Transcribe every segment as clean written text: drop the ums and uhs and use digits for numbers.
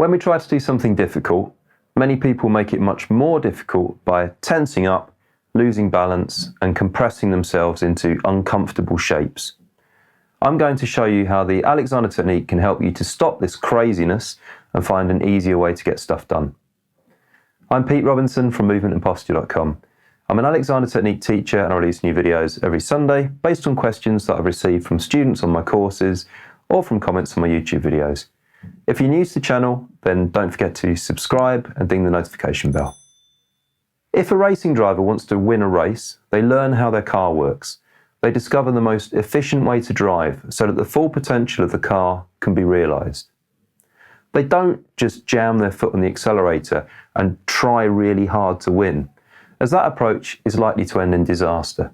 When we try to do something difficult, many people make it much more difficult by tensing up, losing balance, and compressing themselves into uncomfortable shapes. I'm going to show you how the Alexander technique can help you to stop this craziness and find an easier way to get stuff done. I'm Pete Robinson from movementandposture.com. I'm an Alexander technique teacher and I release new videos every Sunday based on questions that I've received from students on my courses or from comments on my YouTube videos. If you're new to the channel, then don't forget to subscribe and ding the notification bell. If a racing driver wants to win a race, they learn how their car works. They discover the most efficient way to drive so that the full potential of the car can be realised. They don't just jam their foot on the accelerator and try really hard to win, as that approach is likely to end in disaster.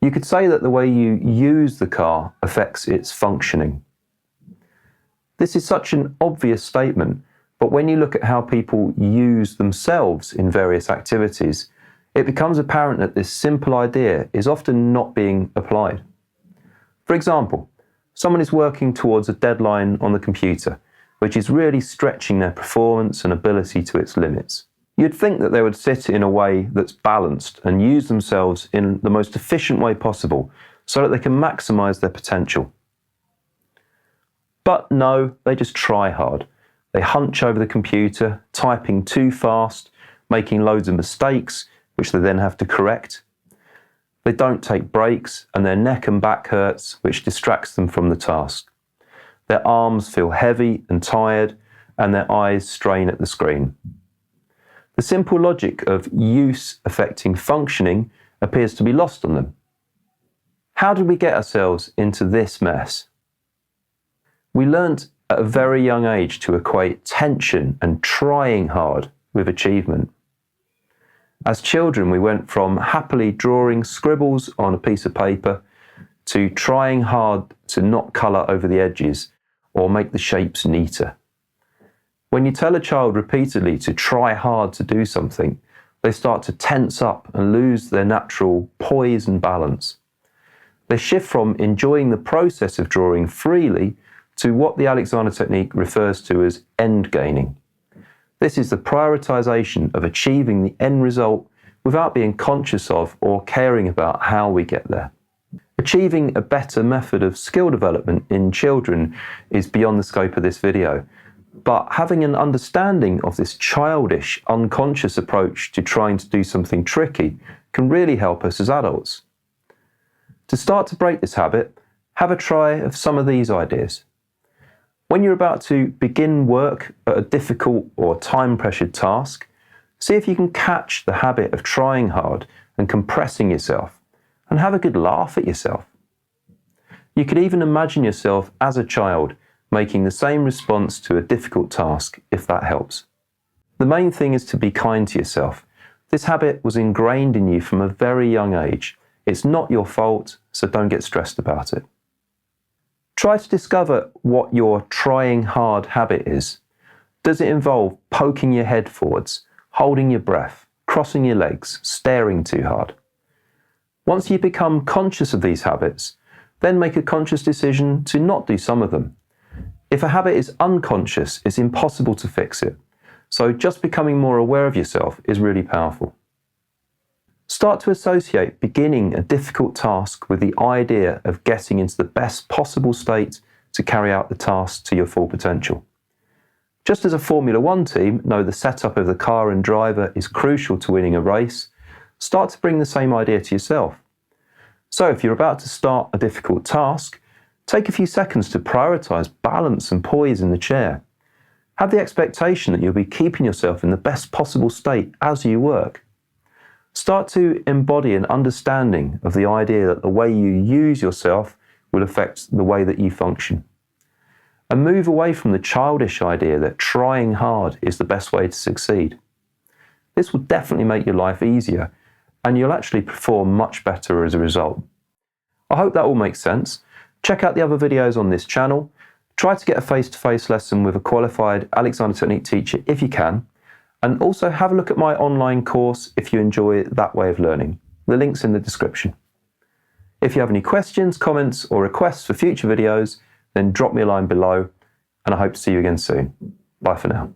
You could say that the way you use the car affects its functioning. This is such an obvious statement, but when you look at how people use themselves in various activities, it becomes apparent that this simple idea is often not being applied. For example, someone is working towards a deadline on the computer, which is really stretching their performance and ability to its limits. You'd think that they would sit in a way that's balanced and use themselves in the most efficient way possible so that they can maximize their potential. But no, they just try hard. They hunch over the computer, typing too fast, making loads of mistakes, which they then have to correct. They don't take breaks, and their neck and back hurts, which distracts them from the task. Their arms feel heavy and tired, and their eyes strain at the screen. The simple logic of use affecting functioning appears to be lost on them. How did we get ourselves into this mess? We learnt at a very young age to equate tension and trying hard with achievement. As children, we went from happily drawing scribbles on a piece of paper to trying hard to not colour over the edges or make the shapes neater. When you tell a child repeatedly to try hard to do something, they start to tense up and lose their natural poise and balance. They shift from enjoying the process of drawing freely to what the Alexander technique refers to as end gaining. This is the prioritization of achieving the end result without being conscious of or caring about how we get there. Achieving a better method of skill development in children is beyond the scope of this video, but having an understanding of this childish, unconscious approach to trying to do something tricky can really help us as adults. To start to break this habit, have a try of some of these ideas. When you're about to begin work at a difficult or time-pressured task, see if you can catch the habit of trying hard and compressing yourself, and have a good laugh at yourself. You could even imagine yourself as a child making the same response to a difficult task, if that helps. The main thing is to be kind to yourself. This habit was ingrained in you from a very young age. It's not your fault, so don't get stressed about it. Try to discover what your trying hard habit is. Does it involve poking your head forwards, holding your breath, crossing your legs, staring too hard? Once you become conscious of these habits, then make a conscious decision to not do some of them. If a habit is unconscious, it's impossible to fix it. So just becoming more aware of yourself is really powerful. Start to associate beginning a difficult task with the idea of getting into the best possible state to carry out the task to your full potential. Just as a Formula One team know the setup of the car and driver is crucial to winning a race, start to bring the same idea to yourself. So if you're about to start a difficult task, take a few seconds to prioritise balance and poise in the chair. Have the expectation that you'll be keeping yourself in the best possible state as you work. Start to embody an understanding of the idea that the way you use yourself will affect the way that you function. And move away from the childish idea that trying hard is the best way to succeed. This will definitely make your life easier, and you'll actually perform much better as a result. I hope that all makes sense. Check out the other videos on this channel. Try to get a face-to-face lesson with a qualified Alexander technique teacher if you can. And also have a look at my online course if you enjoy that way of learning. The link's in the description. If you have any questions, comments, or requests for future videos, then drop me a line below, and I hope to see you again soon. Bye for now.